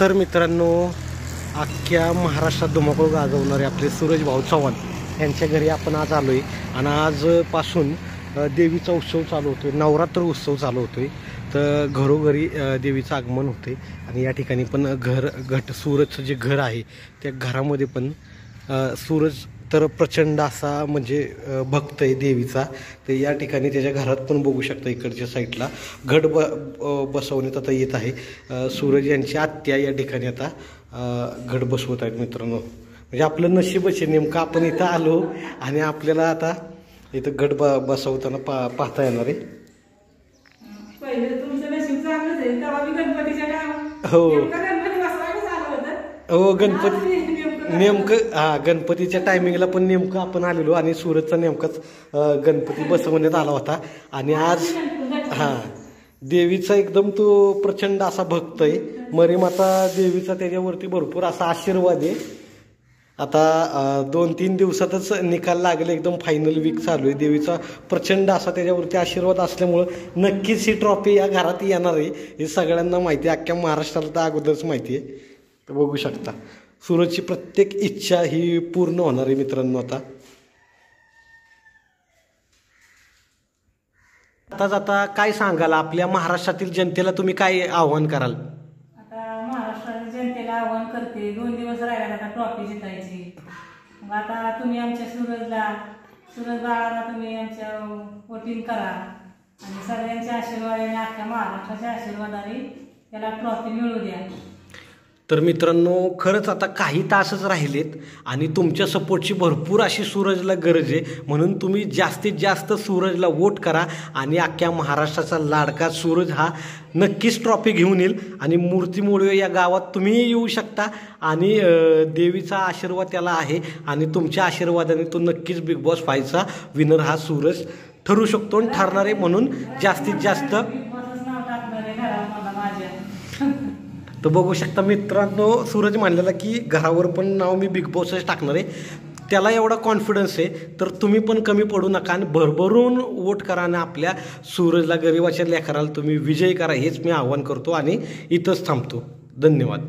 तर मित्रांनो, अख्ख्या महाराष्ट्रात धुमाकूळ गाजवणारे आपले सूरज भाऊ चव्हाण यांच्या घरी आपण आज आलो आहे. आणि आजपासून देवीचा उत्सव चालू होतो आहे, नवरात्र उत्सव चालू होतो आहे. तर घरोघरी देवीचं आगमन होते आणि या ठिकाणी पण सूरजचं जे घर आहे त्या घरामध्ये पण सूरज तर प्रचंड असा म्हणजे भक्त आहे देवीचा. तर या ठिकाणी त्याच्या घरात पण बघू शकता इकडच्या साईडला घट बसवण्यात आता येत आहे. सूरज यांची आत्या या ठिकाणी आता घट बसवत आहेत मित्रांनो. म्हणजे आपलं नशीबच आहे, नेमकं आपण इथं आलो आणि आपल्याला आता इथं घट बसवताना पाहता येणार आहे. हो गणपती नेमकं गणपतीच्या टायमिंगला पण नेमकं आपण आलेलो आणि सूरजचा नेमकाच गणपती बसवण्यात आला होता. आणि आज देवीचा एकदम तो प्रचंड असा भक्त आहे. मरीमाता देवीचा त्याच्यावरती भरपूर असा आशीर्वाद आहे. आता 2-3 दिवसातच निकाल लागले, एकदम फायनल वीक चालू आहे. देवीचा प्रचंड असा त्याच्यावरती आशीर्वाद असल्यामुळं नक्कीच ही ट्रॉफी या घरात येणार आहे. हे सगळ्यांना माहिती आहे, अख्ख्या महाराष्ट्राला तर अगोदरच माहिती आहे. तर बघू शकता सूरजची प्रत्येक इच्छा ही पूर्ण होणार आहे मित्रांनो. आता काय सांगाल आपल्या महाराष्ट्रातील जनतेला, तुम्ही काय आव्हान कराल? आता महाराष्ट्रातील जनतेला आव्हान करते, 2 दिवस राहिला आता ट्रॉफी जितायची. मग आता तुम्ही आमच्या सूरज बाळाला तुम्ही आमच्या वोटिंग करा आणि सगळ्यांच्या आशीर्वादाने, अख्ख्या महाराष्ट्राच्या आशीर्वादाने त्याला ट्रॉफी मिळू द्या. तर मित्रांनो, खरंच आता काही तासच राहिलेत आणि तुमच्या सपोर्टची भरपूर अशी सूरजला गरज आहे. म्हणून तुम्ही जास्तीत जास्त सूरजला वोट करा आणि अख्ख्या महाराष्ट्राचा लाडका सूरज हा नक्कीच ट्रॉफी घेऊन येईल. आणि मूर्तीमुळे या गावात तुम्ही येऊ शकता आणि देवीचा आशीर्वाद त्याला आहे आणि तुमच्या आशीर्वादाने तो नक्कीच बिग बॉस 5चा विनर हा सूरज ठरू शकतो आणि ठरणार आहे. म्हणून जास्तीत जास्त तर बघू शकता मित्रांनो, सूरज म्हणलेला की घरावर पण नाव मी बिग बॉसच टाकणार आहे. त्याला एवढा कॉन्फिडन्स आहे. तर तुम्ही पण कमी पडू नका आणि भरभरून वोट करा आणि आपल्या सूरजला, गरिबाच्या लेकराला तुम्ही विजयी करा, हेच मी आवाहन करतो आणि इथंच थांबतो. धन्यवाद.